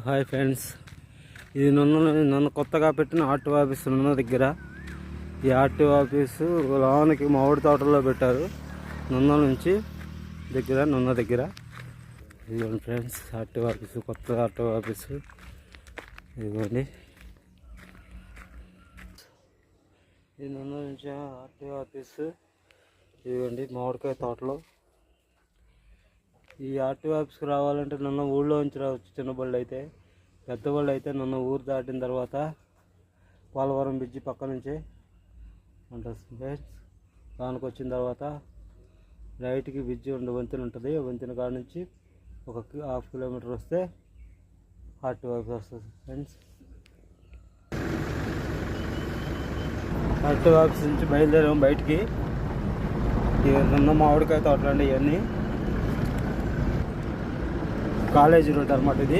Hi friends, ఇది నన్ను కొత్తగా పెట్టిన ఆర్టీఓ ఆఫీస్ ఉన్న దగ్గర. ఈ ఆర్టీఓ ఆఫీసు లోనికి మామిడి తోటల్లో పెట్టారు. నున్న నుంచి దగ్గర ఇదిగోండి ఫ్రెండ్స్, ఆర్టీఓ ఆఫీసు, కొత్త ఆర్టీఓ ఆఫీసు. ఇదిగోండి, ఇది నున్న నుంచి ఆర్టీఓ ఆఫీసు. ఇదిగోండి మామిడికాయ తోటలో. ఈ ఆర్టీఓ ఆఫీస్కి రావాలంటే నన్ను ఊళ్ళో నుంచి రావచ్చు. చిన్న బళ్ళు అయితే, పెద్ద బళ్ళు అయితే నన్ను ఊరు దాటిన తర్వాత పోలవరం బ్రిడ్జి పక్క నుంచే ఉంటుంది ఫ్రెండ్స్. దానికి వచ్చిన తర్వాత రైట్కి బ్రిడ్జి వంతెన ఉంటుంది. వంతెన కాడ నుంచి ఒక 1/2 కిలోమీటర్ వస్తే ఆర్టీఓ ఆఫీస్ వస్తుంది ఫ్రెండ్స్. ఆర్టీఓ ఆఫీస్ నుంచి బయలుదేరాము బయటికి. ఇవన్న మామిడికాయ తోటలండి. ఇవన్నీ కాలేజీ రోడ్ అన్నమాట ఇది.